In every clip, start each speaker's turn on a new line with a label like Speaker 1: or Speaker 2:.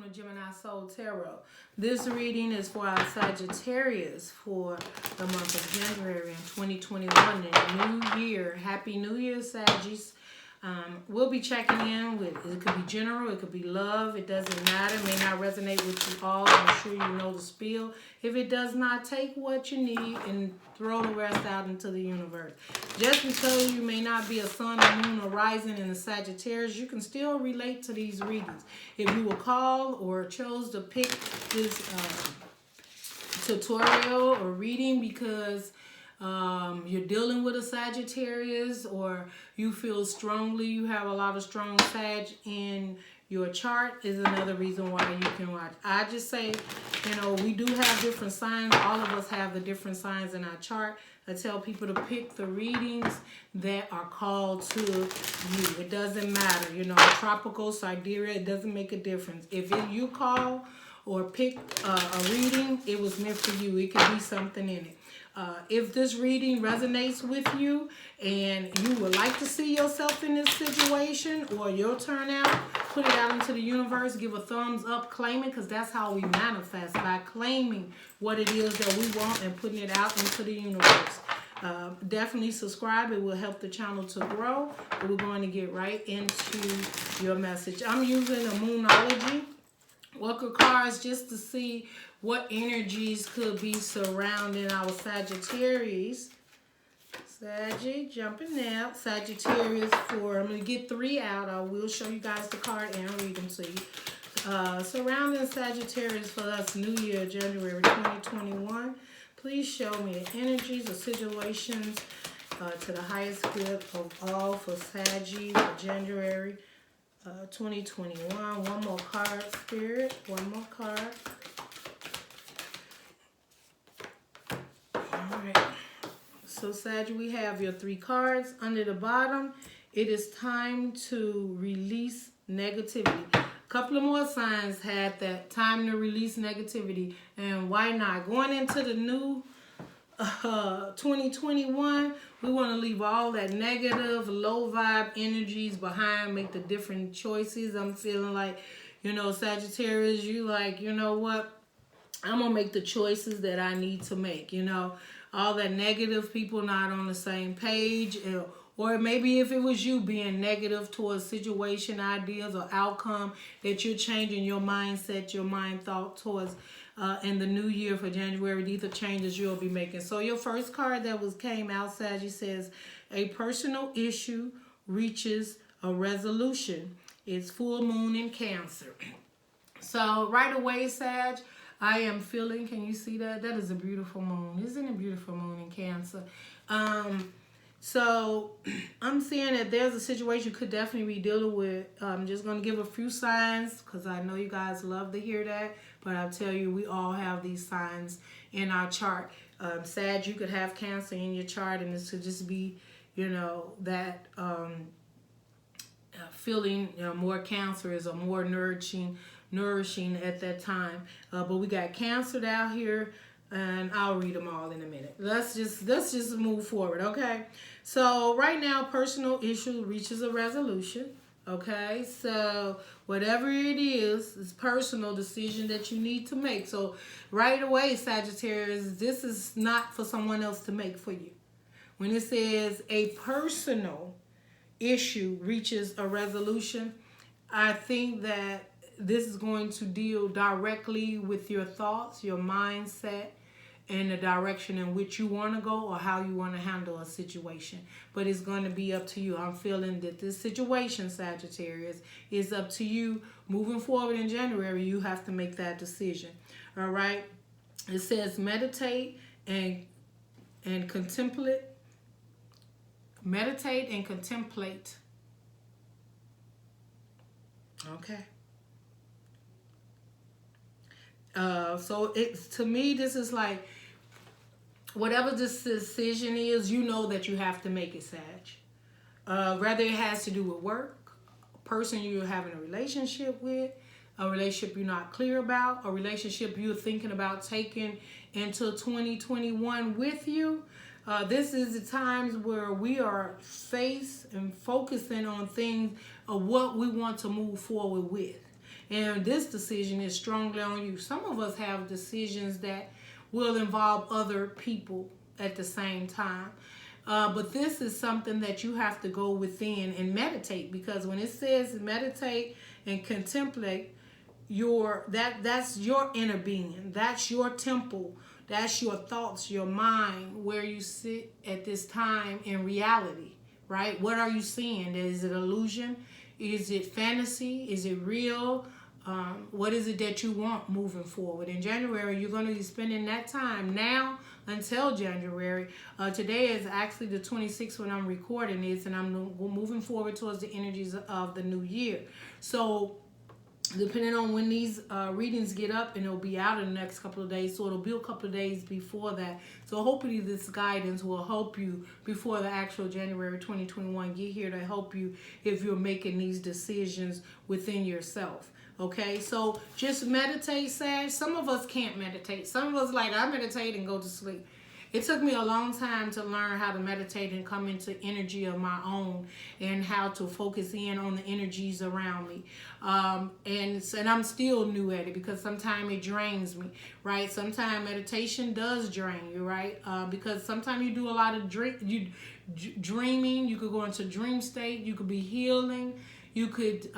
Speaker 1: on Gemini Soul Tarot. This reading is for our Sagittarius for the month of January in 2021, and New Year. Happy New Year, Saggies. We'll be checking in with, it could be general, it could be love, it doesn't matter. It may not resonate with you all. I'm sure you know the spiel. If it does not, take what you need and throw the rest out into the universe. Just because you may not be a sun or moon or rising in the Sagittarius, you can still relate to these readings. If you were called or chose to pick this tutorial or reading because you're dealing with a Sagittarius, or you feel strongly, you have a lot of strong Sag in your chart, is another reason why you can watch. I just say, you know, we do have different signs. All of us have the different signs in our chart. I tell people to pick the readings that are called to you. It doesn't matter, you know, tropical, sidereal, it doesn't make a difference. If you call or pick a reading, it was meant for you. It could be something in it. If this reading resonates with you and you would like to see yourself in this situation or your turnout, put it out into the universe, give a thumbs up, claim it, because that's how we manifest, by claiming what it is that we want and putting it out into the universe. Definitely subscribe. It will help the channel to grow. But we're going to get right into your message. I'm using a Moonology Oracle cards just to see what energies could be surrounding our Sagittarius. Saggy, jumping out. Sagittarius for, I'm going to get 3 out. I will show you guys the card and read them to you. Surrounding Sagittarius for us, New Year, January 2021. Please show me the energies or situations to the highest good of all for Saggy for January 2021. One more card, Spirit. One more card. Alright. So, Sag, we have your 3 cards. Under the bottom, it is time to release negativity. A couple of more signs had that time to release negativity. And why not? Going into the new 2021, we want to leave all that negative, low vibe energies behind, make the different choices. I'm feeling like, you know, Sagittarius, you like, you know what? I'm going to make the choices that I need to make, you know. All that negative, people not on the same page, or maybe if it was you being negative towards situation, ideas, or outcome, that you're changing your mindset, your mind thought towards in the new year for January. These are changes you'll be making. So your first card that came out, Saggy, says a personal issue reaches a resolution. It's full moon in Cancer. So right away, Sag, I am feeling, can you see that? That is a beautiful moon. Isn't it a beautiful moon in Cancer? So I'm seeing that there's a situation you could definitely be dealing with. I'm just going to give a few signs because I know you guys love to hear that. But I'll tell you, we all have these signs in our chart. Sag, you could have Cancer in your chart, and this could just be, you know, that feeling, you know, more cancerous or more nourishing at that time. But we got Cancer out here, and I'll read them all in a minute. Let's just move forward, okay? So right now, personal issue reaches a resolution, okay? So whatever it is, it's personal decision that you need to make. So right away, Sagittarius, this is not for someone else to make for you. When it says a personal issue reaches a resolution, I think that this is going to deal directly with your thoughts, your mindset, and the direction in which you want to go or how you want to handle a situation. But it's going to be up to you. I'm feeling that this situation, Sagittarius, is up to you. Moving forward in January, you have to make that decision. All right? It says meditate and contemplate. Meditate and contemplate. Okay. So it's, to me, this is like, whatever this decision is, you know that you have to make it, Sag. Whether it has to do with work, a person you're having a relationship with, a relationship you're not clear about, a relationship you're thinking about taking into 2021 with you. This is the times where we are faced and focusing on things of what we want to move forward with. And this decision is strongly on you. Some of us have decisions that will involve other people at the same time. But this is something that you have to go within and meditate, because when it says meditate and contemplate, that's your inner being. That's your temple. That's your thoughts, your mind, where you sit at this time in reality, right? What are you seeing? Is it illusion? Is it fantasy? Is it real? What is it that you want moving forward? In January, you're going to be spending that time now until January. Today is actually the 26th when I'm recording this, and I'm moving forward towards the energies of the new year. So depending on when these readings get up, and it'll be out in the next couple of days, so it'll be a couple of days before that. So hopefully this guidance will help you before the actual January 2021 get here, to help you if you're making these decisions within yourself. Okay, so just meditate, Sag. Some of us can't meditate. Some of us, like, I meditate and go to sleep. It took me a long time to learn how to meditate and come into energy of my own, and how to focus in on the energies around me. And I'm still new at it, because sometimes it drains me, right? Sometimes meditation does drain you, right? Because sometimes you do a lot of dreaming. You could go into dream state. You could be healing. You could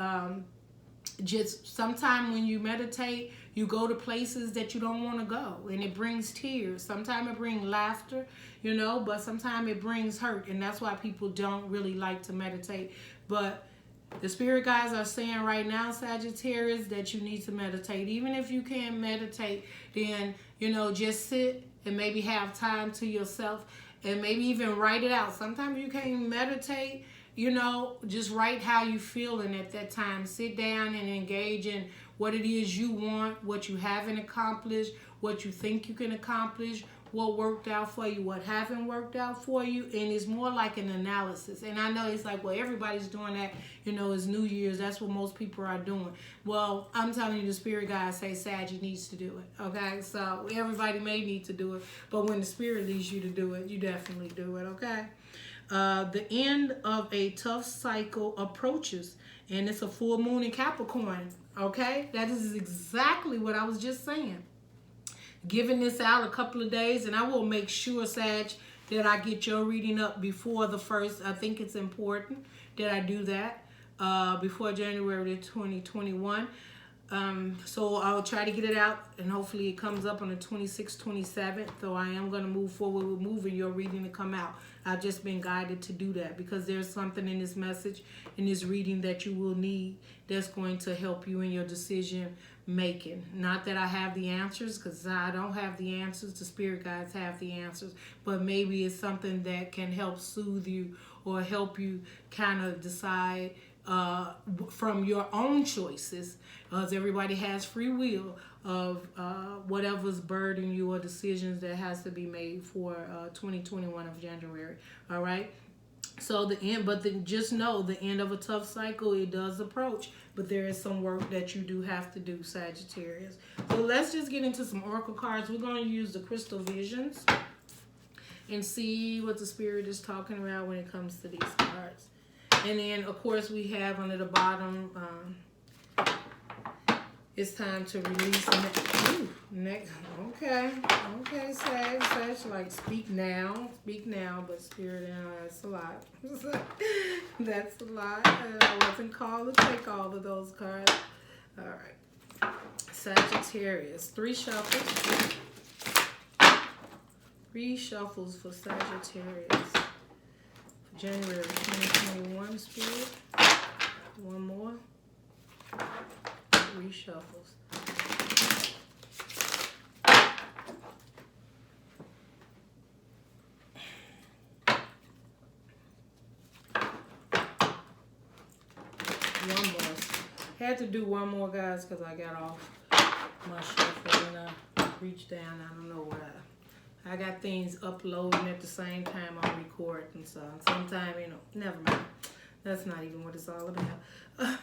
Speaker 1: just sometimes when you meditate, you go to places that you don't want to go, and it brings tears. Sometimes it brings laughter, but sometimes it brings hurt, and that's why people don't really like to meditate. But the spirit guides are saying right now, Sagittarius, that you need to meditate. Even if you can't meditate, then just sit and maybe have time to yourself, and maybe even write it out. Sometimes you can't meditate, just write how you feeling at that time. Sit down and engage in what it is you want, what you haven't accomplished, what you think you can accomplish, what worked out for you, what haven't worked out for you. And it's more like an analysis. And I know it's like, well, everybody's doing that. It's New Year's. That's what most people are doing. Well, I'm telling you, the spirit guides say Sag needs to do it. Okay? So everybody may need to do it. But when the spirit leads you to do it, you definitely do it. Okay? The end of a tough cycle approaches, and it's a full moon in Capricorn. Okay, that is exactly what I was just saying. Giving this out a couple of days, and I will make sure, Sag, that I get your reading up before the first. I think it's important that I do that before January 2021. So I'll try to get it out, and hopefully it comes up on the 26th, 27th. So I am going to move forward with moving your reading to come out. I've just been guided to do that, because there's something in this message, in this reading, that you will need that's going to help you in your decision making. Not that I have the answers, because I don't have the answers. The spirit guides have the answers. But maybe it's something that can help soothe you, or help you kind of decide from your own choices, as everybody has free will, of whatever's burdening you, or decisions that has to be made for 2021 of January. All right. So the end, but then just know the end of a tough cycle, it does approach, but there is some work that you do have to do, Sagittarius. So let's just get into some oracle cards. We're going to use the crystal visions and see what the spirit is talking about when it comes to these cards. And then, of course, we have under the bottom, it's time to release the next. Okay, Sag, like, speak now, but spirit, that's a lot. That's a lot. I wasn't called to take all of those cards. All right, Sagittarius, 3 shuffles. 3 shuffles for Sagittarius. January 2021, spirit. 1 more. 3 shuffles. One more. Had to do 1 more, guys, because I got off my shuffle and I reached down. I don't know what I got things uploading at the same time I'm recording, so sometimes, never mind. That's not even what it's all about.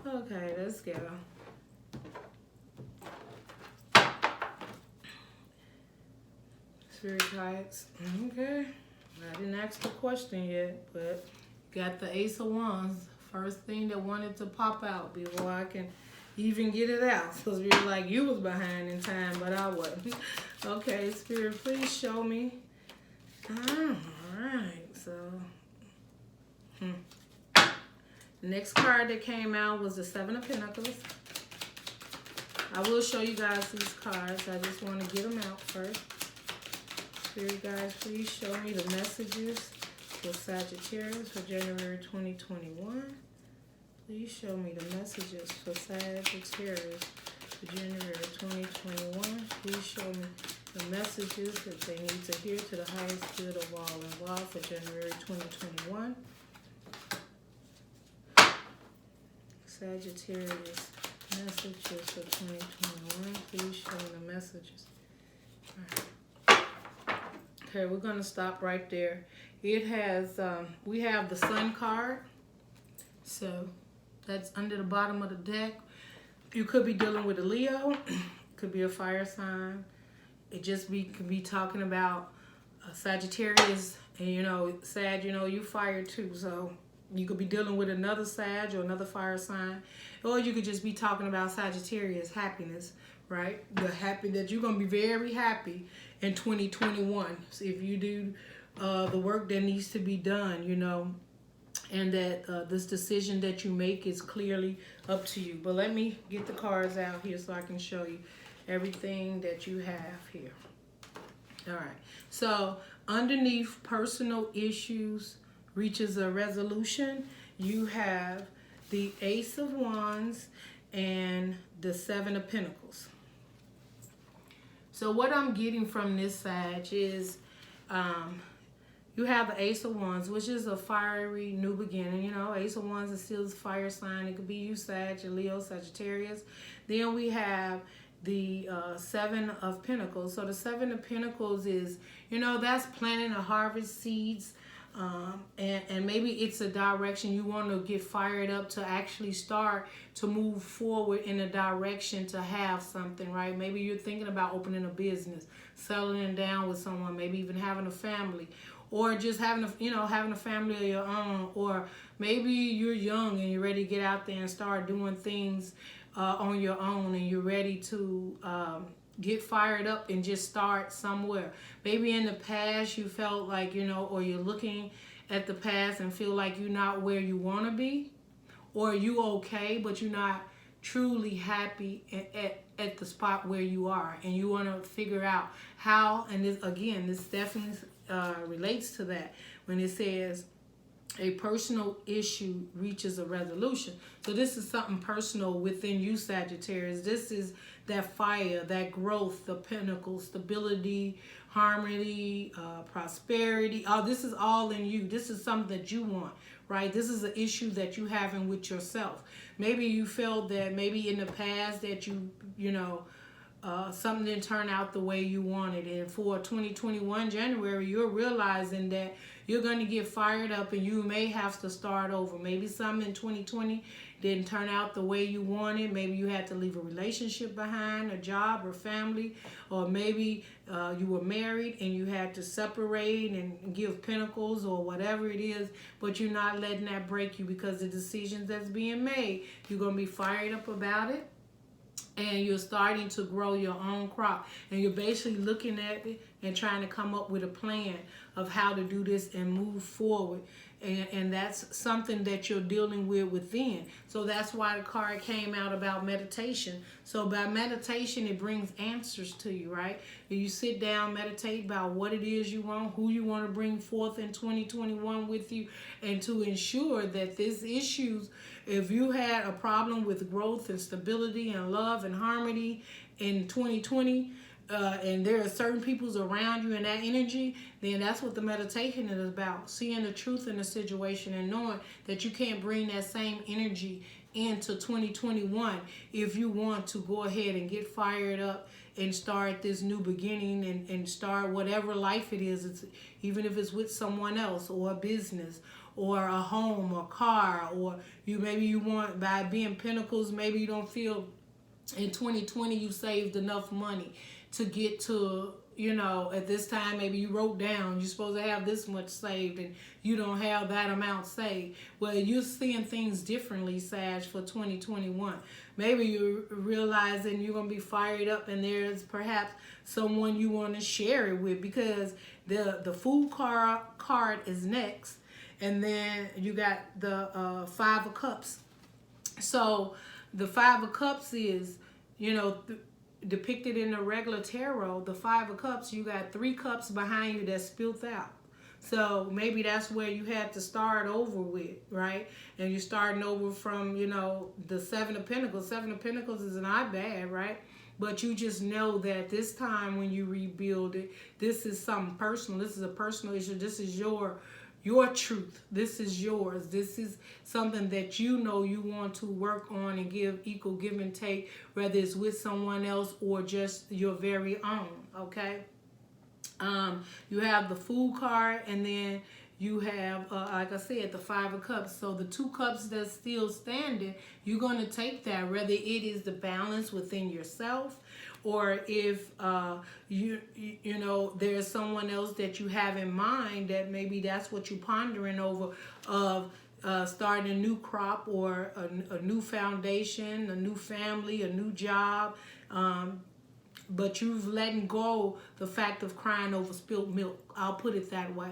Speaker 1: Okay, let's go. Spirit guides. Okay. I didn't ask the question yet, but got the Ace of Wands. First thing that wanted to pop out before I can even get it out. So you're like you was behind in time, but I wasn't. Okay, Spirit, please show me. All right, so next card that came out was the Seven of Pentacles. I will show you guys these cards. I just want to get them out first. Spirit guys, please show me the messages for Sagittarius for January 2021. Please show me the messages for Sagittarius for January 2021. Please show me the messages that they need to hear to the highest good of all involved for January 2021. Sagittarius messages for 2021. Please show me the messages. All right. Okay, we're going to stop right there. It has, we have the Sun card. So that's under the bottom of the deck. You could be dealing with a Leo. Could be a fire sign. It just could be talking about Sagittarius. And you know, Sag, you know, you fire too. So you could be dealing with another Sag or another fire sign. Or you could just be talking about Sagittarius happiness, right? The happy that you're going to be very happy in 2021. So if you do the work that needs to be done, you know, and that this decision that you make is clearly up to you. But let me get the cards out here so I can show you everything that you have here. All right. So underneath personal issues reaches a resolution, you have the Ace of Wands and the Seven of Pentacles. So what I'm getting from this, Sag, is you have the Ace of Wands, which is a fiery new beginning. You know, Ace of Wands is still a fire sign. It could be you, Sag, Leo, Sagittarius. Then we have the Seven of Pentacles. So the Seven of Pentacles is, you know, that's planting a harvest seeds. And maybe it's a direction you want to get fired up to actually start to move forward in a direction to have something, right? Maybe you're thinking about opening a business, settling down with someone, maybe even having a family, or just having a family of your own. Or maybe you're young and you're ready to get out there and start doing things on your own, and you're ready to get fired up and just start somewhere. Maybe in the past you felt like, you know, or you're looking at the past and feel like you're not where you want to be, or you okay, but you're not truly happy at the spot where you are, and you want to figure out how. And this, again, this definitely relates to that when it says a personal issue reaches a resolution. So this is something personal within you, Sagittarius. This is that fire, that growth, the pinnacle, stability, harmony, prosperity. Oh, this is all in you. This is something that you want, right? This is an issue that you having with yourself. Maybe you felt that maybe in the past that you know, something didn't turn out the way you wanted. And for 2021 January, you're realizing that you're going to get fired up and you may have to start over. Maybe something in 2020 didn't turn out the way you wanted. Maybe you had to leave a relationship behind, a job or family, or maybe you were married and you had to separate and give pentacles or whatever it is, but you're not letting that break you because the decisions that's being made, you're going to be fired up about it. And you're starting to grow your own crop. And you're basically looking at it and trying to come up with a plan of how to do this and move forward. And that's something that you're dealing with within. So that's why the card came out about meditation. So by meditation, it brings answers to you, right? You sit down, meditate about what it is you want, who you want to bring forth in 2021 with you, and to ensure that these issues, if you had a problem with growth and stability and love and harmony in 2020, and there are certain peoples around you in that energy, then that's what the meditation is about. Seeing the truth in the situation and knowing that you can't bring that same energy into 2021 if you want to go ahead and get fired up and start this new beginning and start whatever life it is. It's, even if it's with someone else or a business or a home or car, or maybe you want, by being pentacles, maybe you don't feel in 2020 you saved enough money to get to you know, at this time, maybe you wrote down you're supposed to have this much saved and you don't have that amount saved. Well, you're seeing things differently, Sag, for 2021. Maybe you're realizing you're going to be fired up and there's perhaps someone you want to share it with, because the Fool card is next. And then you got the Five of Cups. So the Five of Cups is, you know, depicted in the regular tarot. The Five of Cups, you got 3 cups behind you that's spilled out. So maybe that's where you had to start over with, right? And you're starting over from, you know, the Seven of Pentacles. Seven of Pentacles is not bad, right? But you just know that this time when you rebuild it, this is something personal. This is a personal issue. This is your truth. This is yours. This is something that you know you want to work on and give equal give and take, whether it's with someone else or just your very own, okay? You have the Fool card, and then you have, like I said, the Five of Cups. So the 2 cups that's still standing, you're going to take that, whether it is the balance within yourself, or if you know there's someone else that you have in mind that maybe that's what you're pondering over, of starting a new crop or a new foundation, a new family, a new job. But you've let go the fact of crying over spilled milk. I'll put it that way.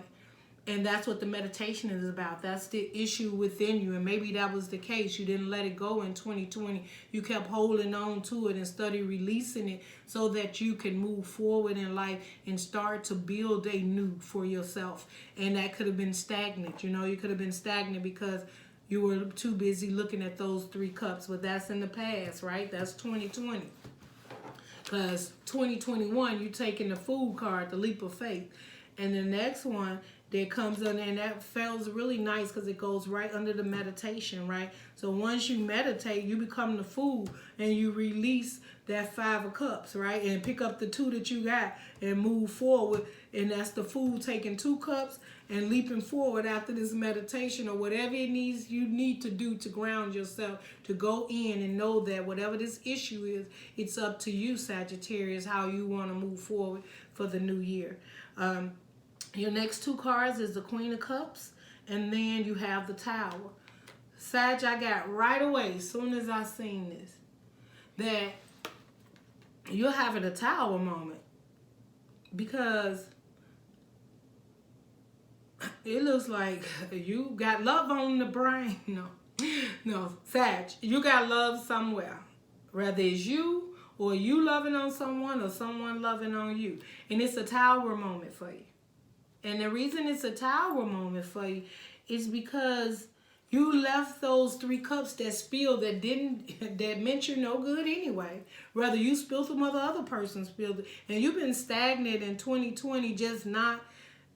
Speaker 1: And that's what the meditation is about. That's the issue within you. And maybe that was the case. You didn't let it go in 2020. You kept holding on to it instead of releasing it so that you can move forward in life and start to build a new for yourself. And that could have been stagnant. You know, you could have been stagnant because you were too busy looking at those 3 cups. But that's in the past, right? That's 2020. Because 2021, you're taking the Fool card, the leap of faith. And the next one that comes under, and that feels really nice because it goes right under the meditation, right? So once you meditate, you become the Fool and you release that Five of Cups, right? And pick up the 2 that you got and move forward. And that's the Fool taking 2 cups and leaping forward after this meditation or whatever it needs you need to do to ground yourself, to go in and know that whatever this issue is, it's up to you, Sagittarius, how you want to move forward for the new year. Your next 2 cards is the Queen of Cups, and then you have the Tower. Sag, I got right away, as soon as I seen this, that you're having a Tower moment, because it looks like you got love on the brain. No, Sag, you got love somewhere, whether it's you or you loving on someone or someone loving on you, and it's a Tower moment for you. And the reason it's a Tower moment for you is because you left those 3 cups that spilled that meant you no good anyway. Whether you spilled them or the other person spilled it. And you've been stagnant in 2020, just not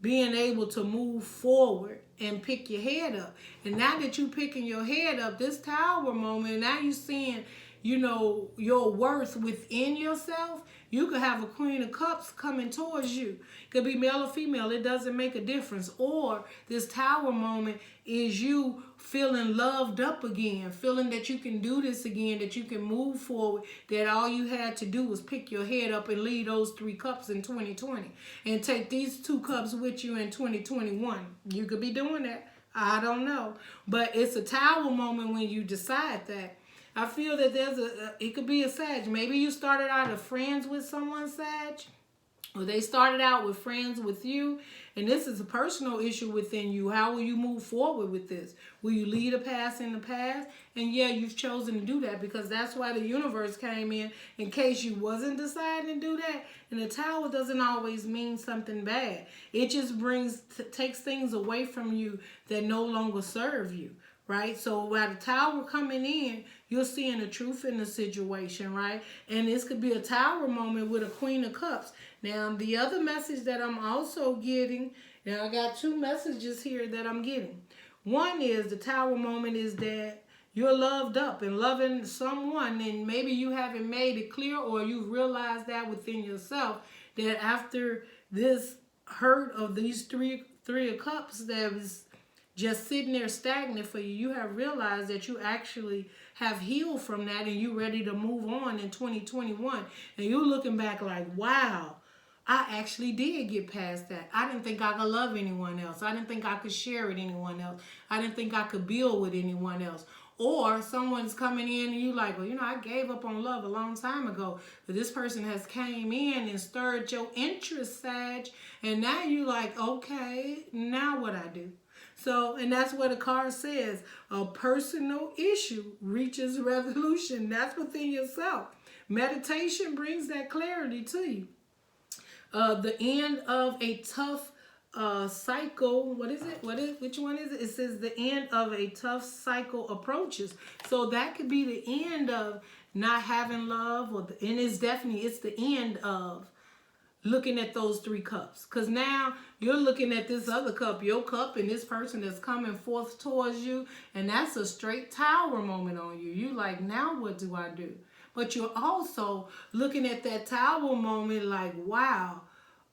Speaker 1: being able to move forward and pick your head up. And now that you're picking your head up, this Tower moment, now you're seeing, you know, your worth within yourself. You could have a Queen of Cups coming towards you. It could be male or female. It doesn't make a difference. Or this Tower moment is you feeling loved up again, feeling that you can do this again, that you can move forward, that all you had to do was pick your head up and leave those 3 cups in 2020 and take these 2 cups with you in 2021. You could be doing that. I don't know. But it's a Tower moment when you decide that. I feel that it could be a Sag. Maybe you started out as friends with someone, Sag, or they started out with friends with you, and this is a personal issue within you. How will you move forward with this? Will you leave the past in the past? And yeah, you've chosen to do that because that's why the universe came in case you wasn't deciding to do that. And the Tower doesn't always mean something bad. It just takes things away from you that no longer serve you. Right? So while the Tower coming in, you're seeing the truth in the situation, right? And this could be a Tower moment with a Queen of Cups. Now, the other message that I'm also getting, now I got 2 messages here that I'm getting. One is the Tower moment is that you're loved up and loving someone, and maybe you haven't made it clear or you've realized that within yourself, that after this hurt of these three of Cups that was just sitting there stagnant for you, you have realized that you actually have healed from that and you're ready to move on in 2021. And you're looking back like, wow, I actually did get past that. I didn't think I could love anyone else. I didn't think I could share with anyone else. I didn't think I could build with anyone else. Or someone's coming in and you like, well, I gave up on love a long time ago. But this person has came in and stirred your interest, Sag. And now you like, okay, now what I do? So, and that's what the card says. A personal issue reaches resolution. That's within yourself. Meditation brings that clarity to you. The end of a tough cycle. What is it? Which one is it? It says the end of a tough cycle approaches. So that could be the end of not having love, and it's the end of looking at those 3 cups. Because now you're looking at this other cup, your cup, and this person that's coming forth towards you, and that's a straight tower moment on you. You like, now what do I do? But you're also looking at that tower moment like, wow,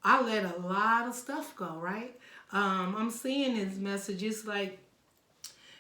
Speaker 1: I let a lot of stuff go, right? I'm seeing these messages like,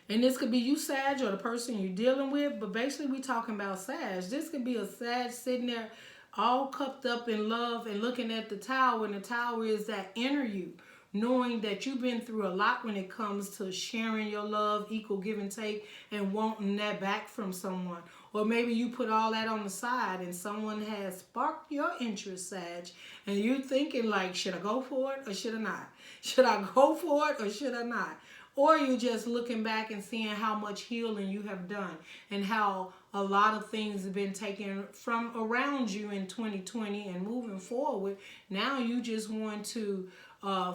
Speaker 1: and this could be you, Sag, or the person you're dealing with, but basically we're talking about Sag. This could be a Sag sitting there all cupped up in love and looking at the tower, and the tower is that inner you, knowing that you've been through a lot when it comes to sharing your love, equal give and take, and wanting that back from someone. Or maybe you put all that on the side and someone has sparked your interest, Sag, and you're thinking like, should I go for it or should I not? Should I go for it or should I not? Or you're just looking back and seeing how much healing you have done and how a lot of things have been taken from around you in 2020 and moving forward. Now you just want to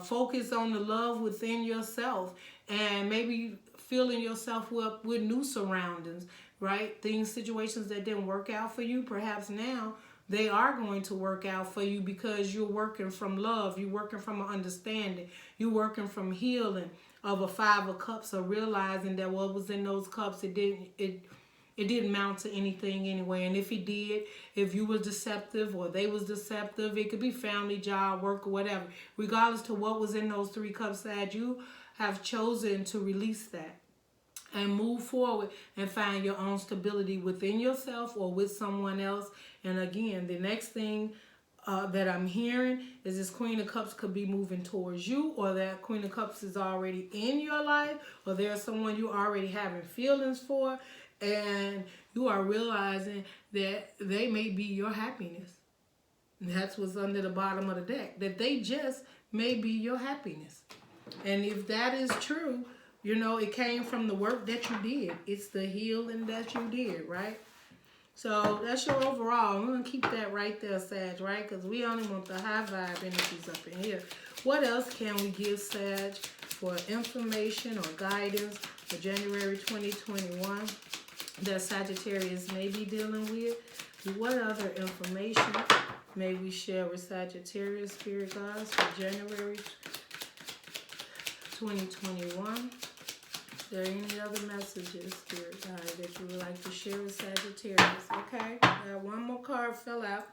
Speaker 1: focus on the love within yourself and maybe filling yourself up with new surroundings, right? Situations that didn't work out for you, perhaps now they are going to work out for you because you're working from love. You're working from an understanding. You're working from healing of a 5 of Cups, or realizing that what was in those cups, it didn't mount to anything anyway. And if it did, if you was deceptive or they was deceptive, it could be family, job, work, or whatever. Regardless to what was in those 3 cups, that you have chosen to release that and move forward and find your own stability within yourself or with someone else. And again, the next thing that I'm hearing is this Queen of Cups could be moving towards you, or that Queen of Cups is already in your life, or there's someone you already having feelings for, and you are realizing that they may be your happiness. And that's what's under the bottom of the deck, that they just may be your happiness. And if that is true, it came from the work that you did. It's the healing that you did, right? So that's your overall. We're going to keep that right there, Sag, right? Because we only want the high vibe energies up in here. What else can we give Sag for information or guidance for January 2021 that Sagittarius may be dealing with? What other information may we share with Sagittarius spirit guides for January 2021? Is there any other messages, spirit guide, that you would like to share with Sagittarius? Okay, one more card fell out,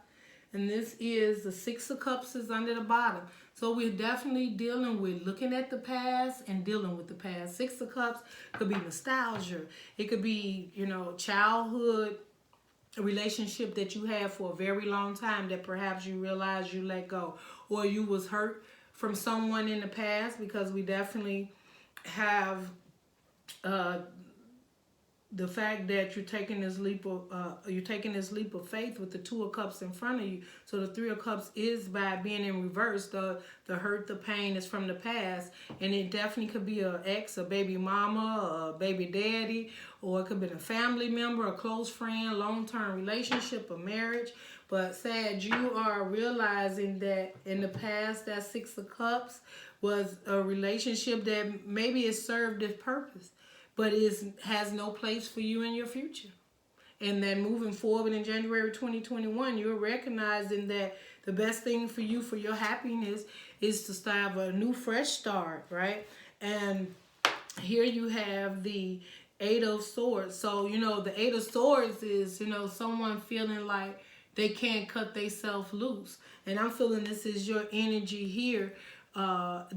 Speaker 1: and this is the 6 of Cups is under the bottom. So we're definitely dealing with looking at the past and dealing with the past. 6 of Cups could be nostalgia. It could be, childhood relationship that you had for a very long time that perhaps you realize you let go, or you was hurt from someone in the past, because we definitely have the fact that you're taking this leap of faith with the 2 of Cups in front of you. So the 3 of Cups is by being in reverse. The hurt, the pain is from the past, and it definitely could be an ex, a baby mama, a baby daddy, or it could be a family member, a close friend, long-term relationship, a marriage. But Sag, you are realizing that in the past, that 6 of Cups was a relationship that maybe it served its purpose, but it has no place for you in your future. And then moving forward in January 2021, you're recognizing that the best thing for you, for your happiness, is to start a new, fresh start, right? And here you have the 8 of Swords. So, the 8 of Swords is, someone feeling like they can't cut themselves loose. And I'm feeling this is your energy here.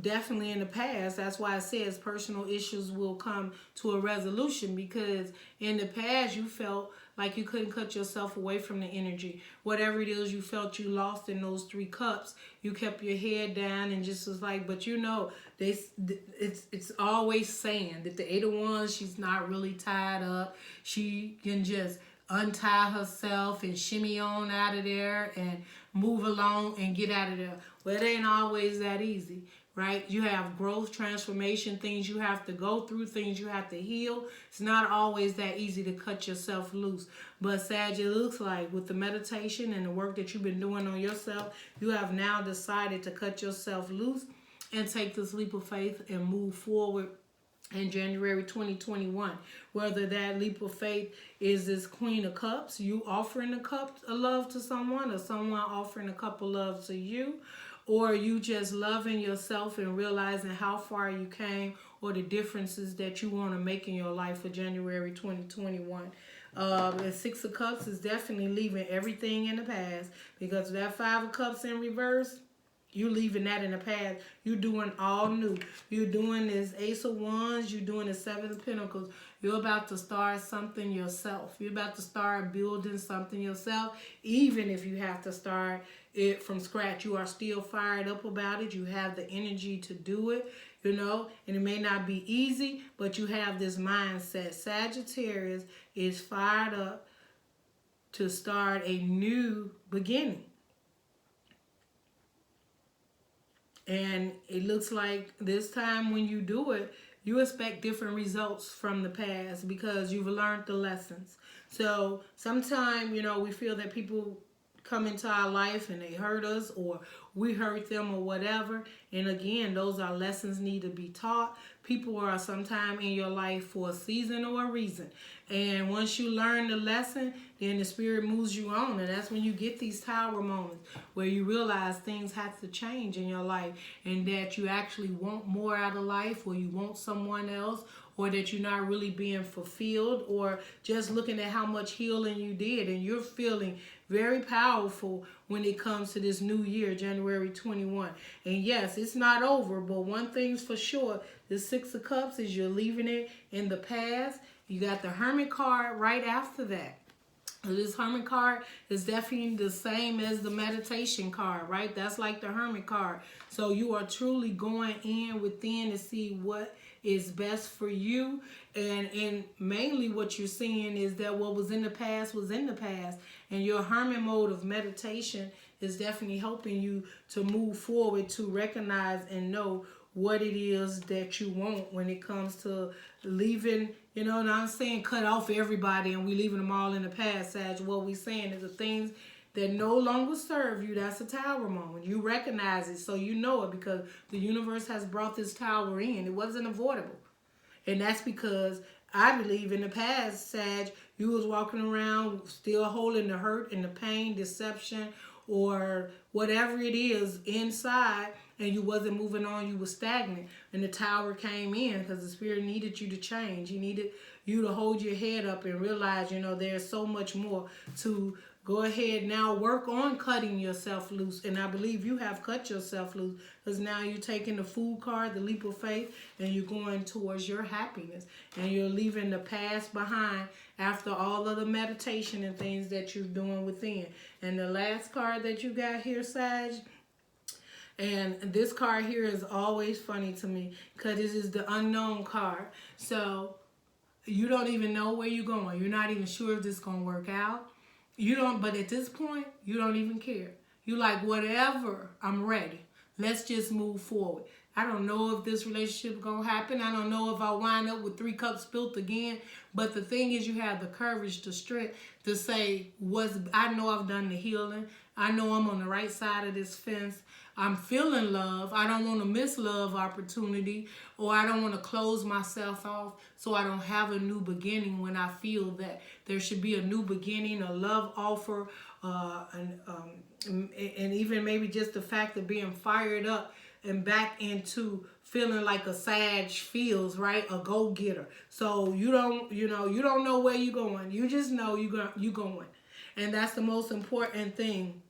Speaker 1: Definitely in the past. That's why it says personal issues will come to a resolution, because in the past you felt like you couldn't cut yourself away from the energy. Whatever it is you felt you lost in those 3 cups, you kept your head down and just was like, but you know, it's always saying that the 8 of Wands, she's not really tied up. She can just untie herself and shimmy on out of there and move along and get out of there. Well, it ain't always that easy, right? You have growth, transformation, things you have to go through, things you have to heal. It's not always that easy to cut yourself loose. But Sag, it looks like with the meditation and the work that you've been doing on yourself, you have now decided to cut yourself loose and take this leap of faith and move forward in January 2021. Whether that leap of faith is this Queen of Cups, you offering a cup of love to someone, or someone offering a cup of love to you, or you just loving yourself and realizing how far you came, or the differences that you want to make in your life for January 2021. The 6 of Cups is definitely leaving everything in the past, because that 5 of Cups in reverse, you leaving that in the past. You're doing all new. You're doing this Ace of Wands. You're doing the 7 of Pentacles. You're about to start something yourself. You're about to start building something yourself. Even if you have to start it from scratch, you are still fired up about it. You have the energy to do it, you know. And it may not be easy, but you have this mindset. Sagittarius is fired up to start a new beginning. And it looks like this time when you do it, you expect different results from the past because you've learned the lessons. So sometimes, you know, we feel that people come into our life and they hurt us, or we hurt them, or whatever. And again, those are lessons need to be taught. People are sometime in your life for a season or a reason. And once you learn the lesson, then the spirit moves you on. And that's when you get these tower moments where you realize things have to change in your life, and that you actually want more out of life, or you want someone else, or that you're not really being fulfilled, or just looking at how much healing you did. And you're feeling very powerful when it comes to this new year, January 21. And yes, it's not over, but one thing's for sure, the 6 of Cups is you're leaving it in the past. You got the Hermit card right after that. This Hermit card is definitely the same as the meditation card, right? That's like the Hermit card. So you are truly going in within to see what is best for you. And mainly what you're seeing is that what was in the past was in the past. And your Hermit mode of meditation is definitely helping you to move forward, to recognize and know what it is that you want when it comes to leaving, you know, and I'm saying cut off everybody and we leaving them all in the past, Sag. What we saying is the things that no longer serve you, that's a tower moment. You recognize it, so you know it, because the universe has brought this tower in. It wasn't avoidable. And that's because I believe in the past, Sag, you was walking around still holding the hurt and the pain, deception, or whatever it is inside, and you wasn't moving on, you were stagnant. And the tower came in because the spirit needed you to change. He needed you to hold your head up and realize, you know, there's so much more to go ahead now, work on cutting yourself loose. And I believe you have cut yourself loose, because now you're taking the Fool card, the leap of faith, and you're going towards your happiness. And you're leaving the past behind after all of the meditation and things that you're doing within. And the last card that you got here, Sag, and this card here is always funny to me because this is the unknown card. So you don't even know where you're going. You're not even sure if this is going to work out. You don't, but at this point, you don't even care. You're like, whatever, I'm ready. Let's just move forward. I don't know if this relationship is going to happen. I don't know if I wind up with 3 cups spilled again. But the thing is, you have the courage, the strength to say, I know I've done the healing. I know I'm on the right side of this fence. I'm feeling love. I don't want to miss love opportunity, or I don't want to close myself off so I don't have a new beginning when I feel that there should be a new beginning, a love offer, and even maybe just the fact of being fired up and back into feeling like a Sag feels, right? A go-getter. So you don't know where you're going. You just know you're going. And that's the most important thing.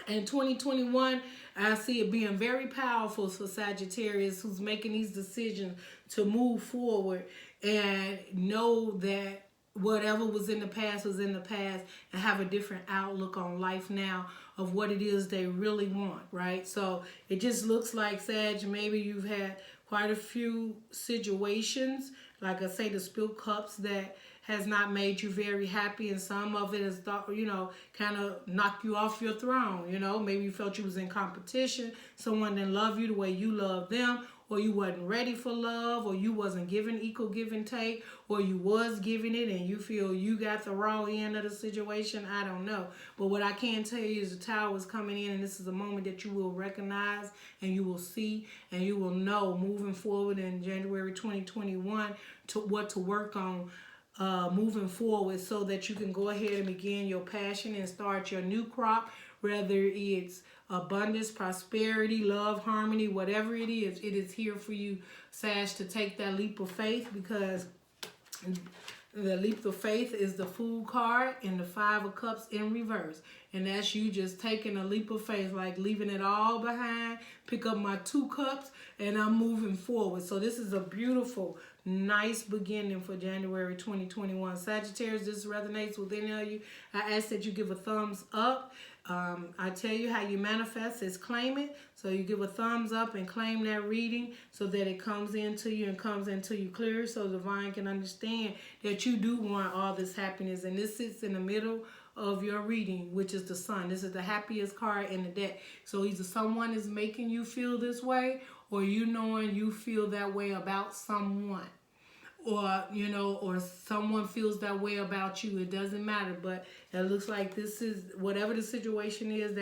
Speaker 1: In 2021, I see it being very powerful for Sagittarius who's making these decisions to move forward and know that whatever was in the past was in the past, and have a different outlook on life now of what it is they really want, right? So it just looks like, Sag, maybe you've had quite a few situations, like I say, the spilled cups, that has not made you very happy, and some of it has, kind of knocked you off your throne. Maybe you felt you was in competition, someone didn't love you the way you love them, or you wasn't ready for love, or you wasn't giving equal give and take, or you was giving it and you feel you got the raw end of the situation. I don't know. But what I can tell you is the Tower is coming in, and this is a moment that you will recognize and you will see and you will know moving forward in January 2021 what to work on moving forward, so that you can go ahead and begin your passion and start your new crop, whether it's abundance, prosperity, love, harmony, whatever it is here for you, Sag, to take that leap of faith, because the leap of faith is the Fool card and the Five of Cups in reverse. And that's you just taking a leap of faith, like leaving it all behind, pick up my 2 cups, and I'm moving forward. So this is a beautiful, nice beginning for January 2021. Sagittarius, this resonates with any of you. I ask that you give a thumbs up. I tell you how you manifest is claim it. So you give a thumbs up and claim that reading, so that it comes into you and comes into you clear, so divine can understand that you do want all this happiness. And this sits in the middle of your reading, which is the Sun. This is the happiest card in the deck. So either someone is making you feel this way, or you knowing you feel that way about someone, or or someone feels that way about you. It doesn't matter, but it looks like this is, whatever the situation is,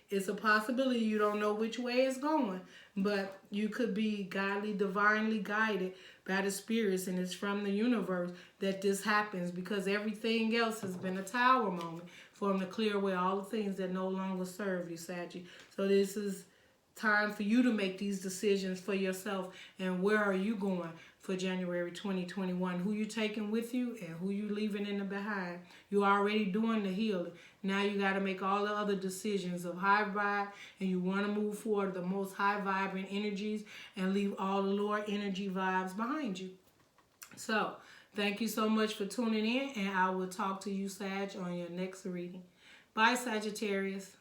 Speaker 1: it's a possibility. You don't know which way it's going, but you could be godly, divinely guided by the spirits, and it's from the universe that this happens, because everything else has been a Tower moment for them to clear away all the things that no longer serve you, Saggy. So this is time for you to make these decisions for yourself, and where are you going for January 2021, who you taking with you and who you leaving in the behind. You're already doing the healing. Now you got to make all the other decisions of high vibe, and you want to move forward the most high vibrant energies and leave all the lower energy vibes behind you. So thank you so much for tuning in, and I will talk to you, Sag, on your next reading. Bye, Sagittarius.